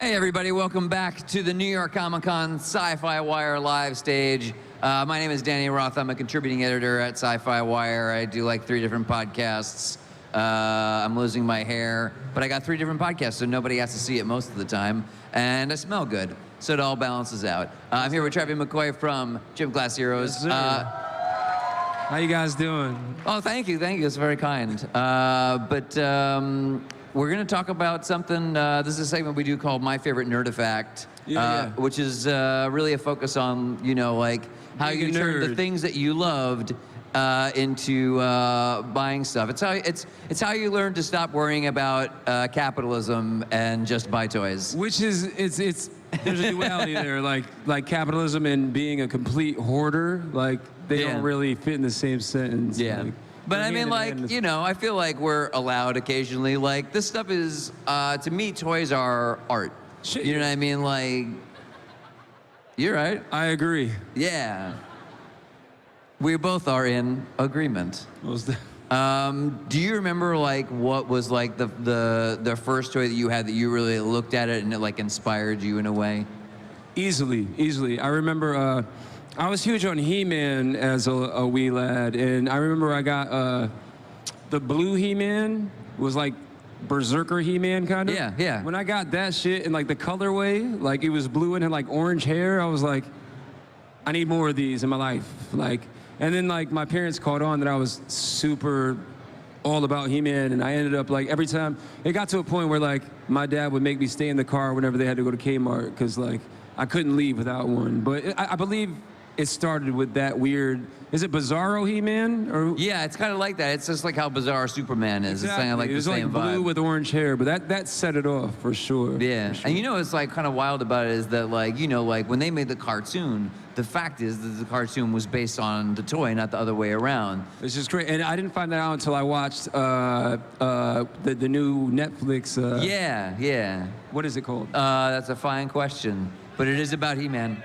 Hey everybody, welcome back to the New York Comic Con SYFY WIRE live stage. My name is Danny Roth. I'm a contributing editor at SYFY WIRE. I do like 3 different podcasts. I'm losing my hair, but I got 3 different podcasts, so nobody has to see it most of the time. And I smell good, so it all balances out. I'm here with Travie McCoy from Gym Class Heroes. Yes, how you guys doing? Oh, thank you. It's very kind. We're going to talk about something, this is a segment we do called My Favorite Nerdifact, which is really a focus on, you know, like how you turn the things that you loved into buying stuff. It's how you learn to stop worrying about capitalism and just buy toys. Which is, there's a duality there, like capitalism and being a complete hoarder, like they don't really fit in the same sentence. Yeah. Like, but I mean, like, you know, I feel like we're allowed occasionally, like, this stuff is, to me, toys are art. Shit. You know what I mean? Like, you're right. I agree. Yeah. We both are in agreement. Do you remember, like, what was, like, the first toy that you had that you really looked at it and it, like, inspired you in a way? Easily. I remember, I was huge on He-Man as a wee lad, and I remember I got the blue He-Man, was like Berserker He-Man kind of. Yeah. When I got that shit and like the colorway, like it was blue and had like orange hair, I was like, I need more of these in my life. Like, and then like my parents caught on that I was super all about He-Man, and I ended up like every time, it got to a point where like my dad would make me stay in the car whenever they had to go to Kmart, because like I couldn't leave without one. But I believe it started with that weird, is it Bizarro He-Man? Or yeah, it's kind of like that. It's just like how Bizarro Superman is. Exactly. It's kind of like the same vibe. It was like blue with orange hair, but that set it off for sure. Yeah, for sure. And you know what's like kind of wild about it is that, like, you know, like when they made the cartoon, the fact is that the cartoon was based on the toy, not the other way around. It's just great, and I didn't find that out until I watched the new Netflix. Yeah. What is it called? That's a fine question, but it is about He-Man.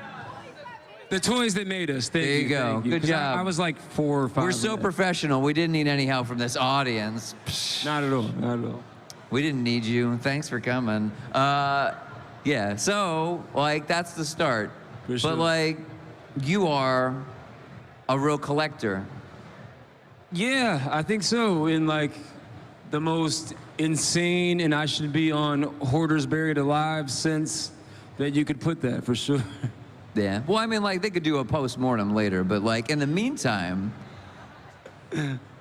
The toys that made us. Thank there you go. Good job. I was like 4 or 5. We're so professional. We didn't need any help from this audience. Not at all. We didn't need you. Thanks for coming. Yeah. So, like, that's the start. For sure. But like, you are a real collector. Yeah, I think so. In like the most insane, and I should be on Hoaders-Buried-Alive sense that you could put that for sure. Yeah. Well, I mean, like, they could do a post-mortem later, but, like, in the meantime,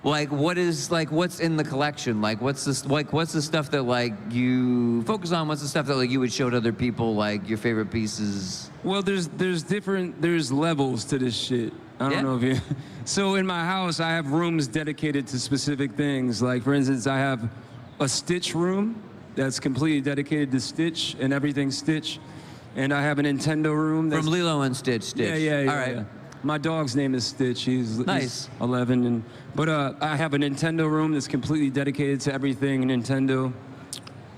like, what's in the collection? Like, what's the stuff that, like, you focus on? What's the stuff that, like, you would show to other people, like, your favorite pieces? Well, there's levels to this shit. I don't know if you... So in my house, I have rooms dedicated to specific things. Like, for instance, I have a Stitch room that's completely dedicated to Stitch and everything Stitch. And I have a Nintendo room that's... From Lilo and Stitch. Yeah. All right. Yeah. My dog's name is Stitch. He's 11. But I have a Nintendo room that's completely dedicated to everything Nintendo.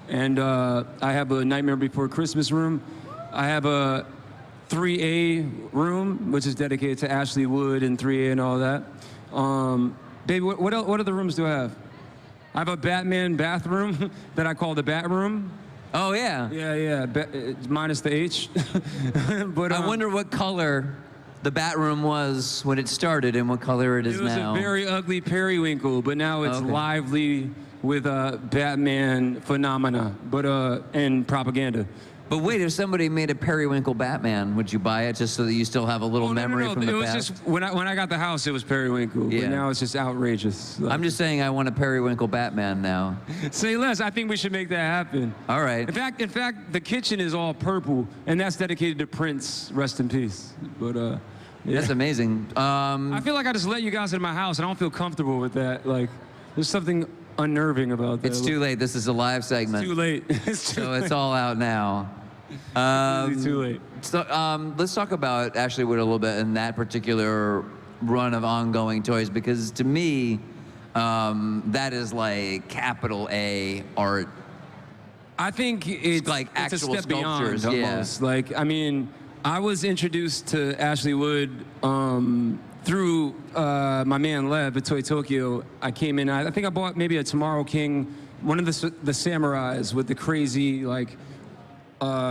And I have a Nightmare Before Christmas room. I have a 3A room, which is dedicated to Ashley Wood and 3A and all that. Baby, what other rooms do I have? I have a Batman bathroom that I call the Bat Room. Oh, yeah. Yeah. Minus the H. But I wonder what color the Batroom was when it started and what color it is now. It was a very ugly periwinkle, but now it's lively with Batman phenomena, and propaganda. But wait, if somebody made a periwinkle Batman, would you buy it just so that you still have a little memory from the past? It was just, when I got the house, it was periwinkle, but now it's just outrageous. I'm just saying I want a periwinkle Batman now. Say less, I think we should make that happen. All right. In fact, the kitchen is all purple, and that's dedicated to Prince, rest in peace. But, yeah. That's amazing. I feel like I just let you guys into my house, and I don't feel comfortable with that. Like, there's something unnerving about that. It's too late. This is a live segment. It's too late. It's all out now. It's too late. So let's talk about Ashley Wood a little bit and that particular run of ongoing toys, because to me, that is like capital A art. I think it's like actual a step sculptures. Beyond, almost. Like, I mean, I was introduced to Ashley Wood through my man Lev at Toy Tokyo. I came in, I think I bought maybe a Tomorrow King, one of the samurais with the crazy, like,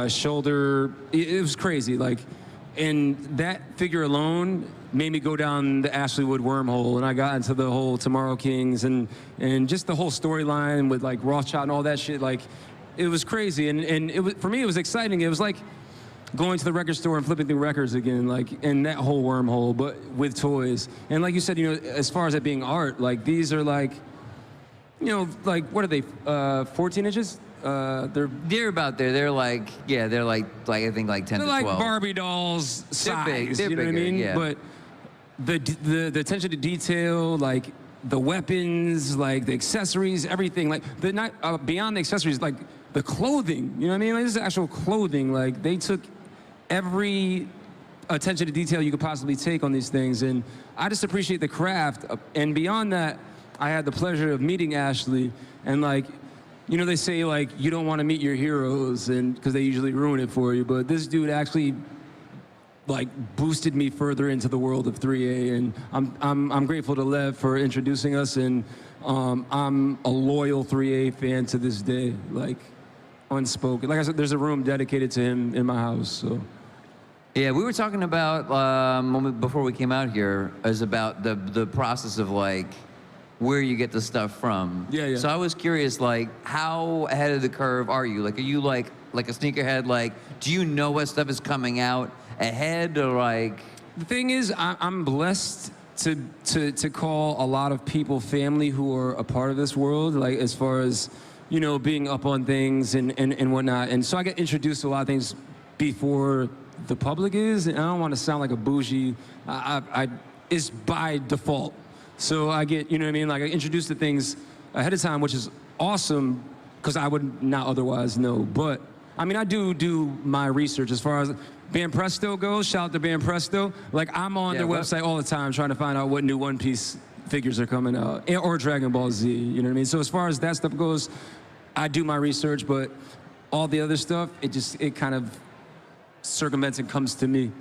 shoulder. It was crazy. Like, and that figure alone made me go down the Ashley Wood wormhole, and I got into the whole Tomorrow Kings and just the whole storyline with like Rothschild and all that shit. Like, it was crazy, and it was, for me, it was exciting. It was like going to the record store and flipping through records again, like in that whole wormhole, but with toys. And like you said, you know, as far as it being art, like these are like, you know, like what are they? 14 inches? They're about there. They're like, yeah, they're like I think like 10 they're to like 12. Barbie dolls size. They're you know bigger, what I mean? yeah. But the attention to detail, like the weapons, like the accessories, everything, like the not beyond the accessories, like the clothing. You know what I mean? Like, this is actual clothing. Like they took every attention to detail you could possibly take on these things, and I just appreciate the craft. And beyond that, I had the pleasure of meeting Ashley, and like, you know, they say like you don't want to meet your heroes, and because they usually ruin it for you, but this dude actually like boosted me further into the world of 3A, and I'm grateful to Lev for introducing us, and I'm a loyal 3A fan to this day, like unspoken. Like I said, there's a room dedicated to him in my house, so. Yeah, we were talking about before we came out here is about the process of like where you get the stuff from. Yeah, yeah. So I was curious, like, how ahead of the curve are you? Like, are you like a sneakerhead? Like, do you know what stuff is coming out ahead, or like? The thing is, I'm blessed to call a lot of people family who are a part of this world, like as far as, you know, being up on things and whatnot. And so I get introduced to a lot of things before the public is, and I don't want to sound like a bougie. It's by default. So I get, you know what I mean? Like I introduced to things ahead of time, which is awesome because I would not otherwise know. But I mean, I do my research as far as Band Presto goes. Shout out to Band Presto. Like I'm on their website all the time trying to find out what new One Piece figures are coming out, or Dragon Ball Z. You know what I mean? So as far as that stuff goes, I do my research, but all the other stuff, it kind of circumvents and comes to me,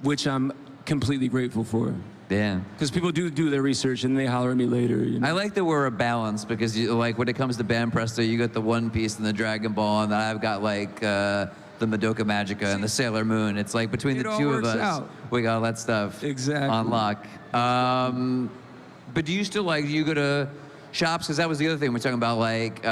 which I'm completely grateful for. Yeah. Because people do their research and they holler at me later. You know? I like that we're a balance because, like, when it comes to Band Presto, you got the One Piece and the Dragon Ball, and I've got like the Madoka Magica and the Sailor Moon. It's like between the two of us, we got all that stuff on lock. But do you still do you go to shops? Because that was the other thing we're talking about. Like,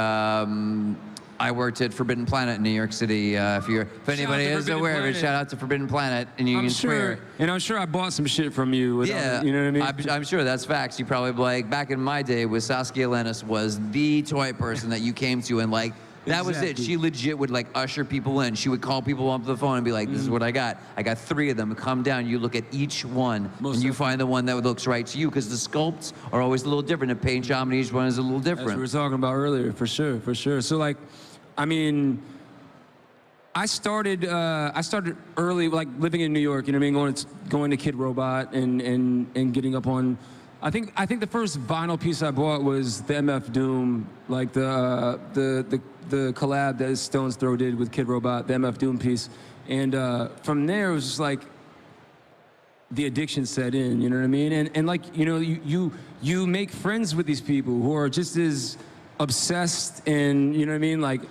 I worked at Forbidden Planet in New York City. If anybody is aware of it, shout out to Forbidden Planet in Union Square. And I'm sure I bought some shit from you. Yeah, you know what I mean? I'm sure that's facts. You probably like back in my day, was Saskia Lennis was the toy person that you came to, and like that was it. She legit would like usher people in. She would call people up the phone and be like, "This is what I got. I got 3 of them. Come down. You look at each one, and you find the one that looks right to you, because the sculpts are always a little different. The paint job on each one is a little different." As we were talking about earlier, for sure, for sure. So like, I mean, I started early, like living in New York. You know what I mean? Going to Kid Robot and getting up on. I think the first vinyl piece I bought was the MF Doom, like the collab that Stone's Throw did with Kid Robot, the MF Doom piece, and from there it was just like the addiction set in. You know what I mean? And like, you know, you make friends with these people who are just as obsessed and, you know what I mean, like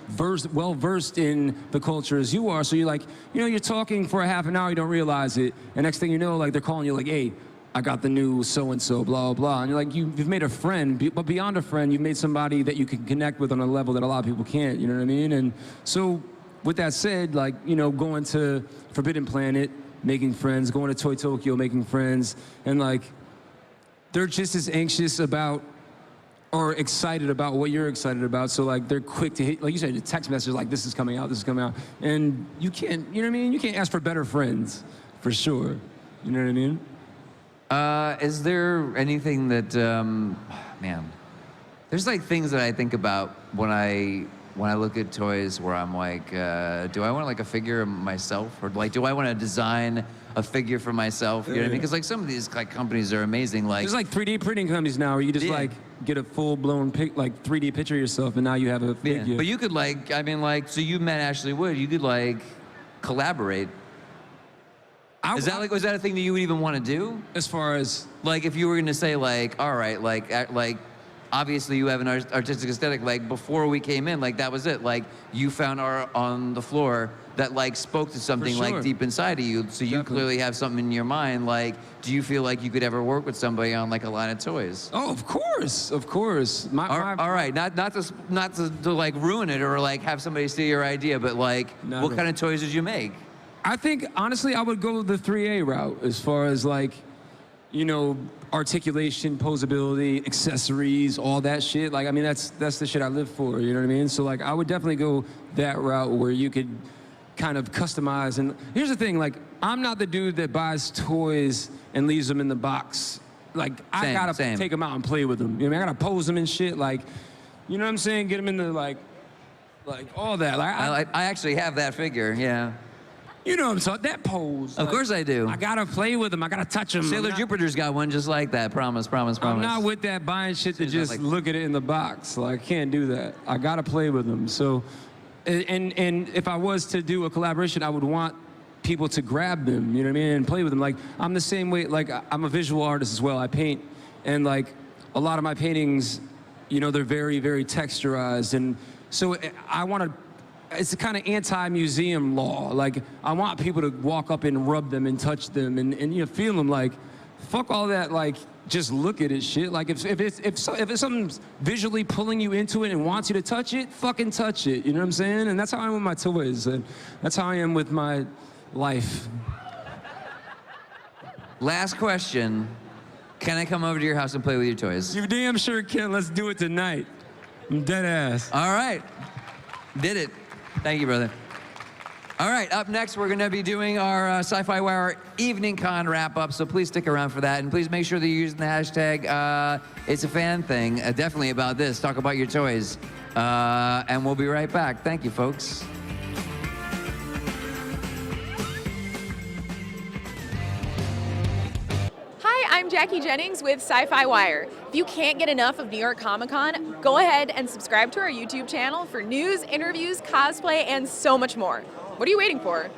well versed in the culture as you are. So you're like, you know, you're talking for a half an hour, you don't realize it, and next thing you know, like they're calling you like, "Hey, I got the new so-and-so, blah, blah," and you're like, you've made a friend, but beyond a friend, you've made somebody that you can connect with on a level that a lot of people can't, you know what I mean? And so with that said, like, you know, going to Forbidden Planet, making friends, going to Toy Tokyo, making friends, and like, they're just as anxious about or excited about what you're excited about. So like, they're quick to hit, like you said, the text message like, "This is coming out, this is coming out." And you can't, you know what I mean? You can't ask for better friends, for sure. You know what I mean? Is there anything that, man, there's like things that I think about when I look at toys where I'm like, do I want like a figure of myself, or like, do I want to design a figure for myself? You know what I mean? Because like some of these like companies are amazing. Like, there's like 3D printing companies now where you just like get a full-blown like 3D picture of yourself, and now you have a figure. Yeah. But you could like, I mean, like, so you met Ashley Wood, you could like collaborate. Was that a thing that you would even want to do? As far as like, if you were going to say like, all right, like obviously you have an artistic aesthetic. Like before we came in, like that was it. Like you found art on the floor that like spoke to something like deep inside of you. So you clearly have something in your mind. Like, do you feel like you could ever work with somebody on like a line of toys? Oh, of course, of course. All right, not to like ruin it or like have somebody steal your idea, but like, what kind of toys did you make? I think honestly, I would go the 3A route as far as like, you know, articulation, posability, accessories, all that shit. Like, I mean, that's the shit I live for. You know what I mean? So like, I would definitely go that route where you could kind of customize. And here's the thing, like, I'm not the dude that buys toys and leaves them in the box. Like, I gotta take them out and play with them. You know what I mean? I gotta pose them and shit. Like, you know what I'm saying? Get them in the like all that. Like, I actually have that figure. Yeah. You know what I'm talking? That pose. Of course I do. I gotta play with them. I gotta touch them. Sailor Jupiter's got one just like that. Promise. I'm not with that buying shit to just look at it in the box. Like, I can't do that. I gotta play with them. So, and if I was to do a collaboration, I would want people to grab them, you know what I mean, and play with them. Like, I'm the same way, like, I'm a visual artist as well. I paint, and like, a lot of my paintings, you know, they're very, very texturized. And so I want to, it's a kind of anti-museum law. Like, I want people to walk up and rub them and touch them and you know, feel them. Like, fuck all that, like, just look at it shit. Like, if something's visually pulling you into it and wants you to touch it, fucking touch it. You know what I'm saying? And that's how I am with my toys. And that's how I am with my life. Last question. Can I come over to your house and play with your toys? You damn sure can. Let's do it tonight. I'm dead ass. All right. Did it. Thank you, brother. All right, up next, we're going to be doing our SYFY WIRE Evening Con wrap-up, so please stick around for that. And please make sure that you're using the hashtag, it's a fan thing, definitely about this. Talk about your toys. And we'll be right back. Thank you, folks. I'm Jackie Jennings with SYFY WIRE. If you can't get enough of New York Comic Con, go ahead and subscribe to our YouTube channel for news, interviews, cosplay, and so much more. What are you waiting for?